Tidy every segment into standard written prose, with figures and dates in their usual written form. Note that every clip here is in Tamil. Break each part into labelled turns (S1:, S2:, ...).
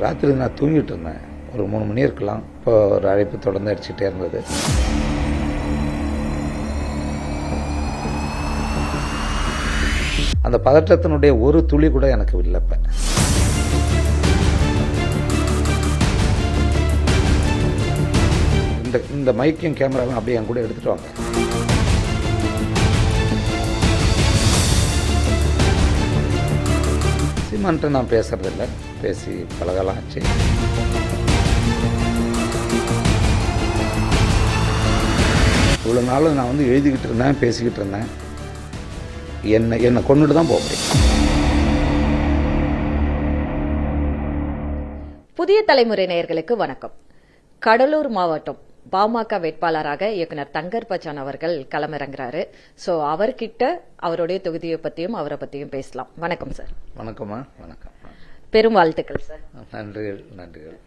S1: ராத்திரி நான் தூங்கிட்டு இருந்தேன். ஒரு 3 மணி இருக்கலாம். இப்போ ஒரு அழைப்பு தொடர்ந்து அடிச்சுட்டே இருந்தது. அந்த பதற்றத்தினுடைய ஒரு துளி கூட எனக்கு இல்லை. இப்போ இந்த மைக்கையும் கேமராவும் அப்படியே என் கூட எடுத்துட்டு வாங்க. சீமான்ட்டு நான் பேசுறதில்ல, பேசி பழகலாம் ஆச்சு. இவ்வளோ நாள் நான் வந்து எழுதிக்கிட்டு இருந்தேன், பேசிக்கிட்டு இருந்தேன். என்னை கொண்டுட்டு தான் போக முடியும்.
S2: புதிய தலைமுறை நேயர்களுக்கு வணக்கம். கடலூர் மாவட்டம் பாமக வேட்பாளராக இயக்குனர் தங்கர் பச்சான் அவர்கள் களமிறங்குறாரு. சோ அவர்கிட்ட அவருடைய தொகுதியை பத்தியும் அவரை பத்தியும் பேசலாம். வணக்கம் சார்.
S1: வணக்கம்மா. வணக்கம்.
S2: பெரும் வாழ்த்துக்கள் சார்.
S1: நன்றிகள். நன்றிகள்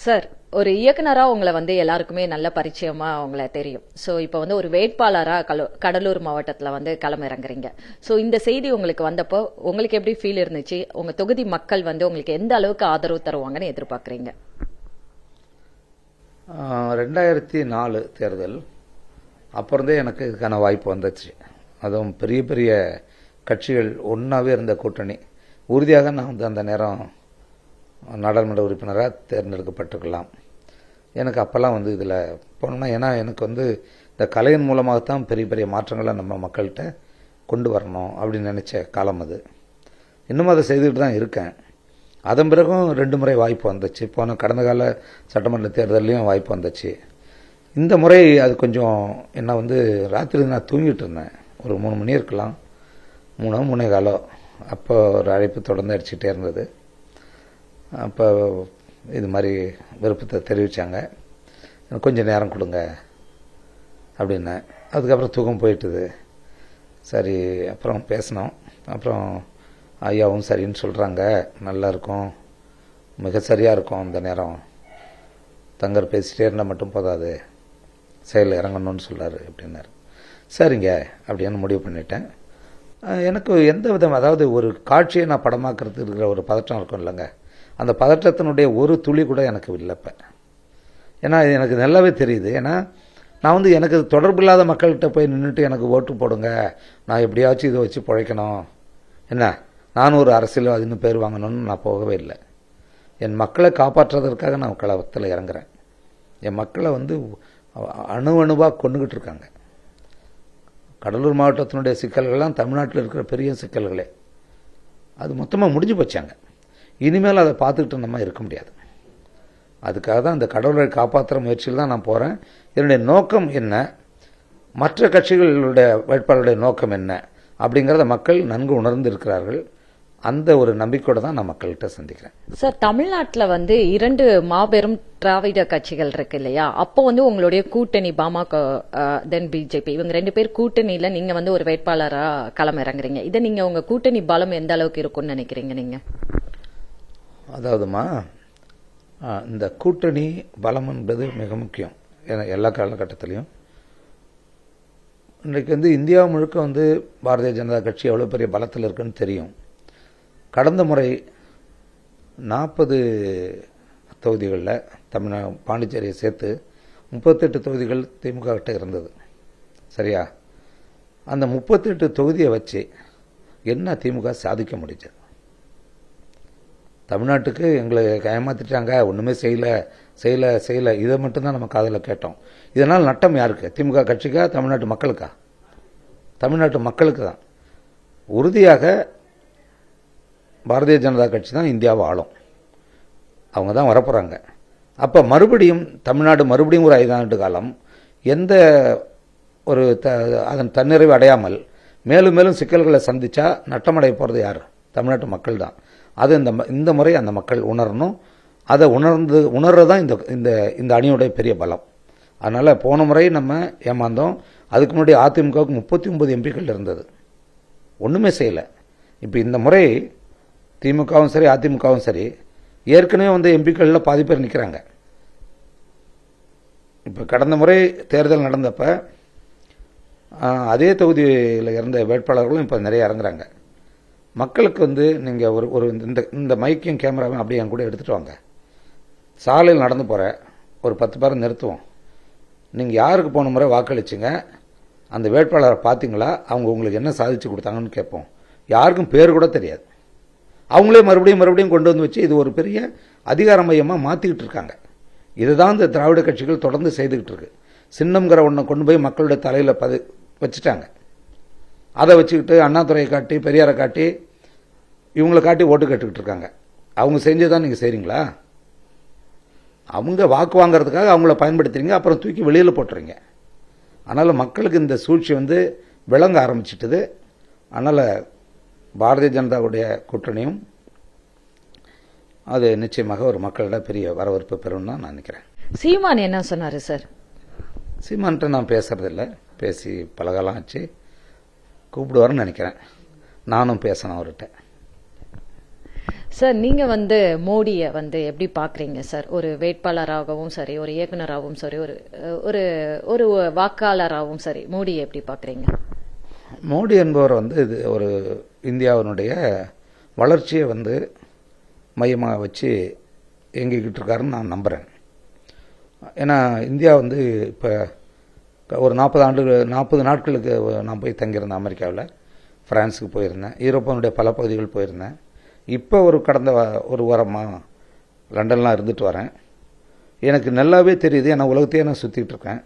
S2: சார். ஒரு இயக்குனரா உங்களை வந்து எல்லாருக்குமே நல்ல பரிச்சயமா உங்களை தெரியும். சோ இப்ப வந்து ஒரு வேட்பாளரா கடலூர் மாவட்டத்துல வந்து களமிறங்குறீங்க. சோ இந்த செய்தி உங்களுக்கு வந்தப்போ உங்களுக்கு எப்படி ஃபீல் இருந்துச்சு? உங்க தொகுதி மக்கள் வந்து உங்களுக்கு எந்த அளவுக்கு ஆதரவு தருவாங்கன்னு எதிர்பார்க்கறீங்க?
S1: 2004 தேர்தல் அப்புறந்தே எனக்கு இதுக்கான வாய்ப்பு வந்துச்சு. அதுவும் பெரிய பெரிய கட்சிகள் ஒன்றாவே இருந்த கூட்டணி. உறுதியாக நான் வந்து அந்த நேரம் நாடாளுமன்ற உறுப்பினராக தேர்ந்தெடுக்கப்பட்டிருக்கலாம். எனக்கு அப்போல்லாம் வந்து இதில் போனோம்னா, ஏன்னா எனக்கு வந்து இந்த கலையின் மூலமாகத்தான் பெரிய பெரிய மாற்றங்களை நம்ம மக்கள்கிட்ட கொண்டு வரணும் அப்படின்னு நினச்ச காலம் அது. இன்னும் அதை செய்துக்கிட்டு தான் இருக்கேன். அதன் பிறகும் 2 முறை வாய்ப்பு வந்துச்சு. போன கடந்த கால சட்டமன்ற தேர்தலையும் வாய்ப்பு வந்துச்சு. இந்த முறை அது கொஞ்சம் என்ன வந்து ராத்திரி நான் தூங்கிட்டு இருந்தேன். ஒரு 3 மணி இருக்கலாம், 3:45. அப்போ ஒரு அழைப்பு தொடர்ந்து அடிச்சுட்டே இருந்தது. அப்போ இது மாதிரி விருப்பத்தை தெரிவித்தாங்க. எனக்கு கொஞ்சம் நேரம் கொடுங்க அப்படின்னேன். அதுக்கப்புறம் தூக்கம் போயிட்டுது. சரி, அப்புறம் பேசினோம். அப்புறம் ஐயாவும் சரின்னு சொல்கிறாங்க, நல்லா இருக்கும், மிக சரியாக இருக்கும். அந்த நேரம் தங்கர் பேசிகிட்டே இருந்தால் மட்டும் போதாது, செயல் இறங்கணும்னு சொல்கிறாரு அப்படின்னாரு. சரிங்க அப்படின்னு முடிவு பண்ணிட்டேன். எனக்கு எந்த விதம், அதாவது ஒரு காட்சியை நான் படமாக்குறதுக்கு இருக்கிற ஒரு பதற்றம் இருக்கும் இல்லைங்க, அந்த பதற்றத்தினுடைய ஒரு துளி கூட எனக்கு இல்லை இப்போ. ஏன்னா எனக்கு நல்லாவே தெரியுது. ஏன்னா நான் வந்து எனக்கு தொடர்பு இல்லாத மக்கள்கிட்ட போய் நின்றுட்டு எனக்கு ஓட்டு போடுங்க, நான் எப்படியாச்சும் இதை வச்சு பிழைக்கணும், என்ன நானும் ஒரு அரசியல்வாதின்னு பேர் வாங்கணும்னு நான் போகவே இல்லை. என் மக்களை காப்பாற்றுறதற்காக நான் களத்தில் இறங்குறேன். என் மக்களை வந்து அணுவாக கொண்டுகிட்டு இருக்காங்க. கடலூர் மாவட்டத்தினுடைய சிக்கல்கள்லாம் தமிழ்நாட்டில் இருக்கிற பெரிய சிக்கல்களே, அது மொத்தமாக முடிஞ்சு போச்சாங்க. இனிமேல் அதை பார்த்துக்கிட்டு நம்ம இருக்க முடியாது. அதுக்காக தான் அந்த கடவுளை காப்பாற்றுற முயற்சியில் தான் நான் போகிறேன். என்னுடைய நோக்கம் என்ன, மற்ற கட்சிகளுடைய வேட்பாளருடைய நோக்கம் என்ன அப்படிங்கிறத மக்கள் நன்கு உணர்ந்து இருக்கிறார்கள். அந்த ஒரு நம்பிக்கையோட தான் நான் மக்கள்கிட்ட சந்திக்கிறேன்.
S2: சார், தமிழ்நாட்டில் வந்து 2 மாபெரும் திராவிட கட்சிகள் இருக்கு இல்லையா? அப்போ வந்து உங்களுடைய கூட்டணி பாமக தென் பிஜேபி, இவங்க 2 பேர் கூட்டணியில நீங்க வந்து ஒரு வேட்பாளரா களம் இறங்குறீங்க. இதை நீங்க உங்க கூட்டணி பலம் எந்த அளவுக்கு இருக்கும்னு நினைக்கிறீங்க நீங்க?
S1: அதாவதுமா, இந்த கூட்டணி பலம் என்பது மிக முக்கியம். எல்லா காலகட்டத்திலையும் இன்றைக்கு வந்து இந்தியா முழுக்க வந்து பாரதிய ஜனதா கட்சி எவ்வளோ பெரிய பலத்தில் இருக்குன்னு தெரியும். கடந்த முறை 40 தொகுதிகளில் தமிழ்நாடு பாண்டிச்சேரியை சேர்த்து 38 தொகுதிகள் திமுக கிட்ட இருந்தது. சரியா? அந்த 38 தொகுதியை வச்சு என்ன திமுக சாதிக்க முடிஞ்சது? தமிழ்நாட்டுக்கு எங்களை ஏமாத்திட்டாங்க, ஒன்றுமே செய்யலை, இதை மட்டும்தான் நம்ம காதில் கேட்டோம். இதனால் நட்டம் யாருக்கு? திமுக கட்சிக்கா, தமிழ்நாட்டு மக்களுக்கா? தமிழ்நாட்டு மக்களுக்கு தான். உறுதியாக பாரதிய ஜனதா கட்சி தான் இந்தியாவை ஆளும். அவங்க தான் வரப்போகிறாங்க. அப்போ மறுபடியும் தமிழ்நாடு மறுபடியும் ஒரு 5 ஆண்டு காலம் எந்த ஒரு அதன் தன்னிறைவு அடையாமல் மேலும் மேலும் சிக்கல்களை சந்தித்தா நட்டமடைய போகிறது யார்? தமிழ்நாட்டு மக்கள் தான். அது இந்த முறை அந்த மக்கள் உணரணும். அதை உணர்றதான் இந்த அணியோடைய பெரிய பலம். அதனால் போன முறை நம்ம ஏமாந்தோம். அதுக்கு முன்னாடி அதிமுகவுக்கு 39 எம்பிக்கள் இருந்தது, ஒன்றுமே செய்யலை. இப்போ இந்த முறை திமுகவும் சரி அதிமுகவும் சரி ஏற்கனவே வந்து எம்பிக்களில் பாதி பேர் நிற்கிறாங்க. இப்போ கடந்த முறை தேர்தல் நடந்தப்ப அதே தொகுதியில் இருந்த வேட்பாளர்களும் இப்போ நிறைய இறங்குறாங்க. மக்களுக்கு வந்து நீங்கள் ஒரு இந்த மைக்கையும் கேமராவையும் அப்படியே என் கூட எடுத்துகிட்டு வாங்க. சாலையில் நடந்து போகிற ஒரு 10 பேரை நிறுத்துவோம். நீங்கள் யாருக்கு போன முறை வாக்களிச்சிங்க, அந்த வேட்பாளரை பார்த்தீங்களா, அவங்க உங்களுக்கு என்ன சாதிச்சு கொடுத்தாங்கன்னு கேட்போம். யாருக்கும் பேர் கூட தெரியாது. அவங்களே மறுபடியும் கொண்டு வந்து வச்சு இது ஒரு பெரிய அதிகார மையமாக மாற்றிக்கிட்டு இருக்காங்க. இதுதான் இந்த திராவிட கட்சிகள் தொடர்ந்து செய்துக்கிட்டு இருக்கு. சின்னம்ங்கிற ஒன்றை கொண்டு போய் மக்களுடைய தலையில் வச்சுட்டாங்க. அதை வச்சுக்கிட்டு அண்ணாதுரையை காட்டி பெரியாரை காட்டி இவங்களை காட்டி ஓட்டு கேட்டுக்கிட்டு இருக்காங்க. அவங்க செஞ்சதான் நீங்கள் செய்கிறீங்களா? அவங்க வாக்கு வாங்கிறதுக்காக அவங்கள பயன்படுத்துறீங்க, அப்புறம் தூக்கி வெளியில் போட்டுறீங்க. அதனால் மக்களுக்கு இந்த சூழ்ச்சி வந்து விளங்க ஆரம்பிச்சிட்டது. அதனால் பாரதிய ஜனதாவுடைய கூட்டணியும் அது நிச்சயமாக ஒரு மக்களிடம் பெரிய வரவேற்பு பெறும் தான் நான் நினைக்கிறேன்.
S2: சீமான் என்ன சொன்னாரு சார்?
S1: சீமான்ட்ட நான் பேசுறதில்லை, பேசி பழகலாம் ஆச்சு, கூப்பிடுவாருன்னு நினைக்கிறேன். நானும் பேசணும் அவர்கிட்ட.
S2: சார், நீங்க வந்து மோடியை வந்து எப்படி பாக்குறீங்க சார்? ஒரு வேட்பாளராகவும் சரி, ஒரு இயக்குனராகவும் சரி, ஒரு ஒரு வாக்காளராகவும் சரி, மோடியை எப்படி பாக்குறீங்க?
S1: மோடி என்பவர் வந்து இது ஒரு இந்தியாவினுடைய வளர்ச்சியை வந்து மையமாக வச்சு இயங்கிக்கிட்டு இருக்காருன்னு நான் நம்புகிறேன். ஏன்னா இந்தியா வந்து இப்போ ஒரு 40 நாட்களுக்கு நான் போய் தங்கியிருந்தேன். அமெரிக்காவில், ஃப்ரான்ஸுக்கு போயிருந்தேன், யூரோப்பினுடைய பல பகுதிகள் போயிருந்தேன். இப்போ கடந்த ஒரு வாரமாக லண்டன்லாம் இருந்துட்டு வரேன். எனக்கு நல்லாவே தெரியுது, ஏன்னா உலகத்தையே நான் சுற்றிட்டு இருக்கேன்.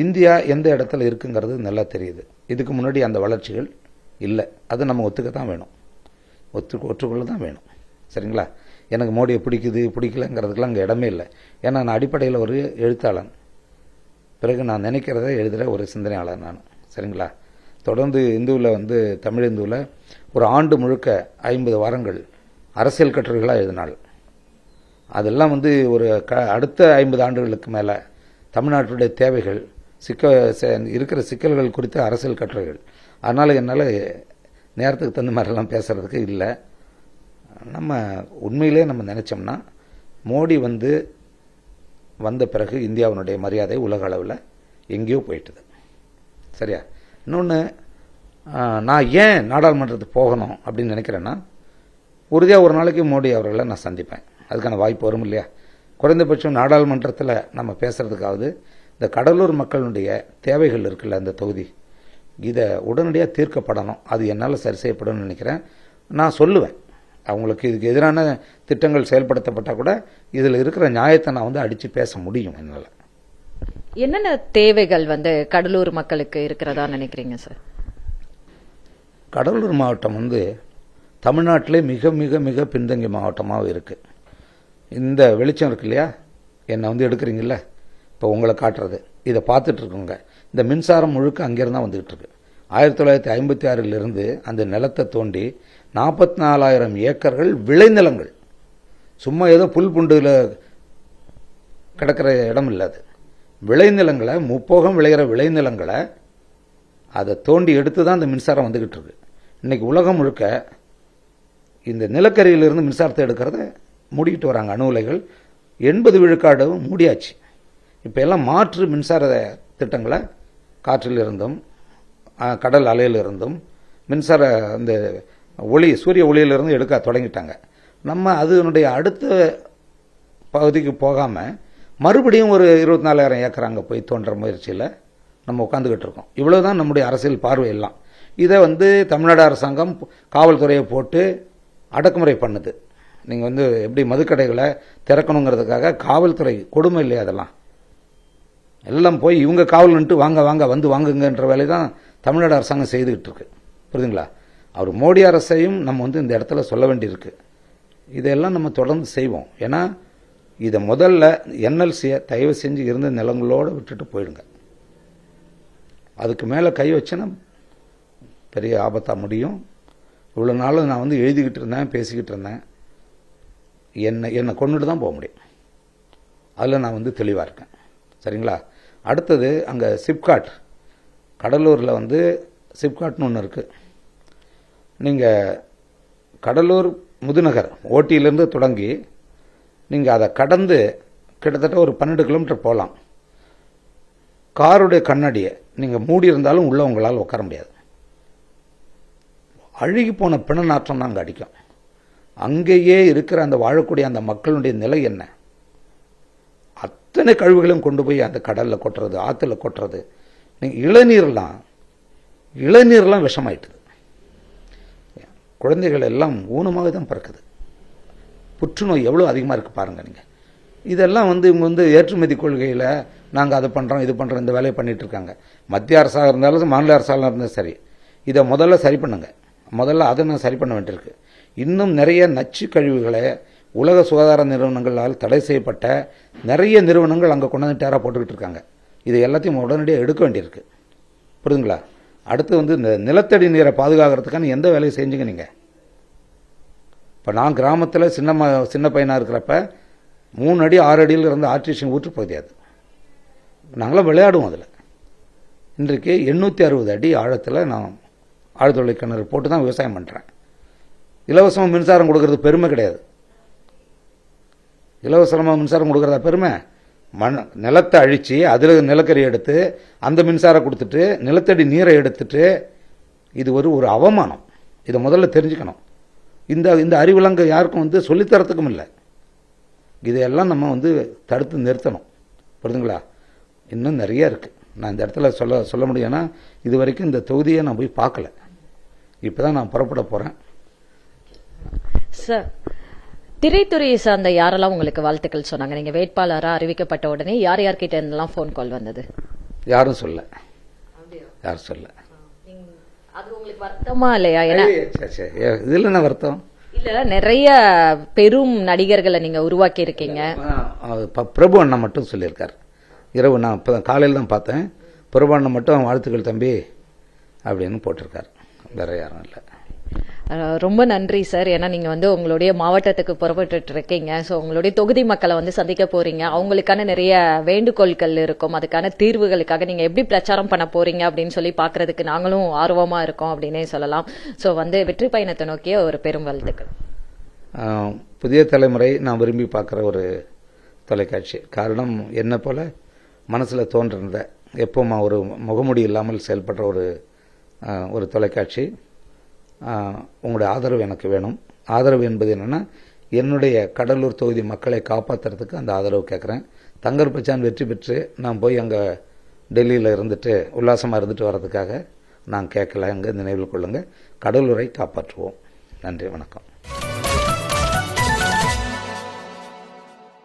S1: இந்தியா எந்த இடத்துல இருக்குங்கிறது நல்லா தெரியுது. இதுக்கு முன்னாடி அந்த வளர்ச்சிகள் இல்லை. அது நம்ம ஒத்துக்க தான் வேணும், ஒற்றுக்கொள்ள தான் வேணும். சரிங்களா? எனக்கு மோடியை பிடிக்கலங்கிறதுக்கெல்லாம் அங்கே இடமே இல்லை. ஏன்னா நான் அடிப்படையில் ஒரு எழுத்தாளன், பிறகு நான் நினைக்கிறத எழுதுகிற ஒரு சிந்தனையாளர் நான். சரிங்களா? தொடர்ந்து இந்துவில் வந்து தமிழ் இந்துவில் ஒரு ஆண்டு முழுக்க 50 வாரங்கள் அரசியல் கட்டுரைகளாக எழுதினாள். அதெல்லாம் வந்து ஒரு அடுத்த 50 ஆண்டுகளுக்கு மேலே தமிழ்நாட்டுடைய தேவைகள், இருக்கிற சிக்கல்கள் குறித்த அரசியல் கட்டுரைகள். அதனால் என்னால் நேரத்துக்கு தகுந்த மாதிரிலாம் பேசுகிறதுக்கு இல்லை. நம்ம உண்மையிலே நம்ம நினச்சோம்னா மோடி வந்த பிறகு இந்தியாவினுடைய மரியாதை உலக அளவில் எங்கேயோ போயிட்டுது. சரியா? இன்னொன்று, நான் ஏன் நாடாளுமன்றத்துக்கு போகணும் அப்படின்னு நினைக்கிறேன்னா, உறுதியாக ஒரு நாளைக்கு மோடி அவர்களை நான் சந்திப்பேன். அதுக்கான வாய்ப்பு வரும் இல்லையா? குறைந்தபட்சம் நாடாளுமன்றத்தில் நம்ம பேசுகிறதுக்காவது இந்த கடலூர் மக்களுடைய தேவைகள் இருக்குல்ல, இந்த தொகுதி, இதை உடனடியாக தீர்க்கப்படணும். அது என்னால் சரி செய்யப்படும் நினைக்கிறேன். நான் சொல்லுவேன் அவங்களுக்கு, இதுக்கு எதிரான திட்டங்கள் செயல்படுத்தப்பட்டால் கூட இதில் இருக்கிற நியாயத்தை நான் அடித்து பேச முடியும் என்னால்.
S2: என்னென்ன தேவைகள் கடலூர் மக்களுக்கு இருக்கிறதா நினைக்கிறீங்க சார்?
S1: கடலூர் மாவட்டம் தமிழ்நாட்டிலே மிக மிக மிக பின்தங்கிய மாவட்டமாக இருக்குது. இந்த வெளிச்சம் இருக்கு இல்லையா, என்னை எடுக்கிறீங்கல்ல, இப்போ உங்களை காட்டுறது, இதை பார்த்துட்டு இருக்குங்க. இந்த மின்சாரம் முழுக்க அங்கேருந்து தான் வந்துகிட்டு இருக்கு. 1956 அந்த நிலத்தை தோண்டி 44,000 ஏக்கர்கள் விளைநிலங்கள், சும்மா ஏதோ புல் புண்டுல கிடக்கிற இடம் இல்லை, அது விளைநிலங்களை, முப்போகம் விளைகிற விளைநிலங்களை அதை தோண்டி எடுத்து தான் அந்த மின்சாரம் வந்துகிட்டு இருக்கு. இன்னைக்கு உலகம் முழுக்க இந்த நிலக்கரியிலிருந்து மின்சாரத்தை எடுக்கிறத மூடிக்கிட்டு வராங்க. அணு உலைகள் 80 விழுக்காடு மூடியாச்சு. இப்போ எல்லாம் மாற்று மின்சார திட்டங்களை காற்றில் இருந்தும் கடல் அலையிலிருந்தும் மின்சார இந்த சூரிய ஒளியிலிருந்து எடுக்க தொடங்கிட்டாங்க. நம்ம அதனுடைய அடுத்த பகுதிக்கு போகாமல் மறுபடியும் ஒரு 24,000 ஏக்கர் அங்கே போய் தோன்ற முயற்சியில் நம்ம உட்காந்துக்கிட்டு இருக்கோம். இவ்வளவுதான் நம்முடைய அரசியல் பார்வை எல்லாம். இதை தமிழ்நாடு அரசாங்கம் காவல்துறையை போட்டு அடக்குமுறை பண்ணுது. நீங்கள் எப்படி மதுக்கடைகளை திறக்கணுங்கிறதுக்காக காவல்துறை கொடுமை இல்லையா? அதெல்லாம் எல்லாம் போய் இவங்க காவல் நின்று வாங்க வாங்குங்கன்ற வேலை தான் தமிழ்நாடு அரசாங்கம் செய்துக்கிட்டு இருக்கு. புரியுதுங்களா? அவர் மோடி அரசையும் நம்ம இந்த இடத்துல சொல்ல வேண்டியிருக்கு. இதெல்லாம் நம்ம தொடர்ந்து செய்வோம். ஏன்னா இதை முதல்ல என்எல்சியை தயவு செஞ்சு இருந்த நிலங்களோடு விட்டுட்டு போயிடுங்க. அதுக்கு மேலே கை வச்சுன்னா பெரிய ஆபத்தாக முடியும். இவ்வளோ நாளும் நான் எழுதிக்கிட்டு இருந்தேன், பேசிக்கிட்டு இருந்தேன். என்னை கொண்டுட்டு தான் போக முடியும். அதில் நான் தெளிவாக இருக்கேன். சரிங்களா? அடுத்தது அங்கே சிப்காட், கடலூரில் சிப்காட்னு ஒன்று இருக்குது. நீங்கள் கடலூர் முதுநகர் ஓட்டியிலேருந்து தொடங்கி நீங்கள் அதை கடந்து கிட்டத்தட்ட ஒரு 12 கிலோமீட்டர் போகலாம். காருடைய கண்ணாடியை நீங்கள் மூடி இருந்தாலும் உள்ளே உங்களால் உட்கார முடியாது. அழுகி போன பிண நாற்றம் தான் அங்கே அடிக்கும். அங்கேயே இருக்கிற அந்த வாழக்கூடிய அந்த மக்களுடைய நிலை என்ன? அத்தனை கழிவுகளையும் கொண்டு போய் அந்த கடலில் கொட்டுறது, ஆற்றுல கொட்டுறது. இளநீர்லாம் விஷமாயிட்டுது. குழந்தைகள் எல்லாம் ஊனமாகவே தான் பிறக்குது. புற்றுநோய் எவ்வளோ அதிகமாக இருக்குது பாருங்கள் நீங்கள். இதெல்லாம் இவங்க ஏற்றுமதி கொள்கையில் நாங்கள் அதை பண்ணுறோம் இது பண்ணுறோம் இந்த வேலையை பண்ணிகிட்டு இருக்காங்க. மத்திய அரசாக இருந்தாலும் மாநில அரசாக இருந்தாலும் சரி, இதை முதல்ல சரி பண்ணுங்க. முதல்ல அதை நான் சரி பண்ண வேண்டியிருக்கு. இன்னும் நிறைய நச்சு கழிவுகளை உலக சுகாதார நிறுவனங்களால் தடை செய்யப்பட்ட நிறைய நிறுவனங்கள் அங்கே கொண்டாந்து டேரா போட்டுக்கிட்டு இருக்காங்க. இது எல்லாத்தையும் உடனடியாக எடுக்க வேண்டியிருக்கு. புரியுதுங்களா? அடுத்து இந்த நிலத்தடி நீரை பாதுகாக்கிறதுக்கான எந்த வேலையை செஞ்சுங்க நீங்கள்? இப்போ நான் கிராமத்தில் சின்ன பையனாக இருக்கிறப்ப 3 அடி 6 அடியில் இருந்து ஆர்டிஃபிஷியல் ஊற்றுப்பகுதி அது. நாங்களாம் விளையாடுவோம் அதில். இன்றைக்கு 860 அடி ஆழத்தில் நான் ஆழ்துளை கிணறு போட்டு தான் விவசாயம் பண்ணுறேன். இலவசமாக மின்சாரம் கொடுக்கறது பெருமை கிடையாது. இலவசமாக மின்சாரம் கொடுக்குறதா பெருமை? நிலத்தை அழித்து அதில் நிலக்கரி எடுத்து அந்த மின்சாரம் கொடுத்துட்டு நிலத்தடி நீரை எடுத்துட்டு, இது ஒரு அவமானம். இதை முதல்ல தெரிஞ்சுக்கணும். இந்த அறிவுலங்க யாருக்கும் சொல்லித்தரத்துக்கும் இல்லை. இதையெல்லாம் நம்ம தடுத்து நிறுத்தணும். புரியுதுங்களா? இன்னும் நிறைய இருக்குது. நான் இந்த இடத்துல சொல்ல முடியும்னா, இது வரைக்கும் இந்த தொகுதியை நான் போய் பார்க்கல. இப்போ தான் நான் புறப்பட போகிறேன்.
S2: சார், திரைத்துறையை சார்ந்த யாரெல்லாம் உங்களுக்கு வாழ்த்துக்கள் சொன்னாங்க? நீங்க வேட்பாளராக அறிவிக்கப்பட்ட உடனே யார்கிட்ட இருந்தெல்லாம் ஃபோன் கால் வந்தது?
S1: யாரும் சொல்ல.
S2: அது உங்களுக்கு வருத்தமா இல்லையா?
S1: இதில் என்ன வருத்தம்?
S2: இல்ல, நிறைய பெரும் நடிகர்களை நீங்க உருவாக்கி இருக்கீங்க.
S1: பிரபு அண்ணா மட்டும் சொல்லியிருக்காரு. இரவு நான் இப்போ காலையில் தான் பார்த்தேன். பிரபு அண்ணா மட்டும் வாழ்த்துக்கள் தம்பி அப்படின்னு போட்டிருக்காரு. வேற யாரும் இல்லை.
S2: ரொம்ப நன்றி சார். ஏன்னா நீங்க உங்களுடைய மாவட்டத்துக்கு புறப்பட்டு இருக்கீங்க. ஸோ உங்களுடைய தொகுதி மக்களை சந்திக்க போறீங்க. அவங்களுக்கான நிறைய வேண்டுகோள்கள் இருக்கும். அதுக்கான தீர்வுகளுக்காக நீங்க எப்படி பிரச்சாரம் பண்ண போறீங்க அப்படின்னு சொல்லி பாக்குறதுக்கு நாங்களும் ஆர்வமா இருக்கோம் அப்படின்னே சொல்லலாம். ஸோ வெற்றி பயணத்தை நோக்கிய ஒரு பெரும் வாழ்த்துக்கள்.
S1: புதிய தலைமுறை நான் விரும்பி பார்க்குற ஒரு தொலைக்காட்சி. காரணம், என்ன போல மனசில் தோன்றிருந்த எப்போமா ஒரு முகமுடி இல்லாமல் செயல்படுற ஒரு தொலைக்காட்சி. உங்களுடைய ஆதரவு எனக்கு வேணும். ஆதரவு என்பது என்னென்னா, என்னுடைய கடலூர் தொகுதி மக்களை காப்பாற்றுறதுக்கு அந்த ஆதரவு கேட்குறேன். தங்கர் பச்சான் வெற்றி பெற்று நான் போய் அங்கே டெல்லியில் இருந்துட்டு உல்லாசமாக இருந்துட்டு வர்றதுக்காக நான் கேட்கல. அங்கே நினைவில் கொள்ளுங்கள். கடலூரை காப்பாற்றுவோம். நன்றி, வணக்கம்.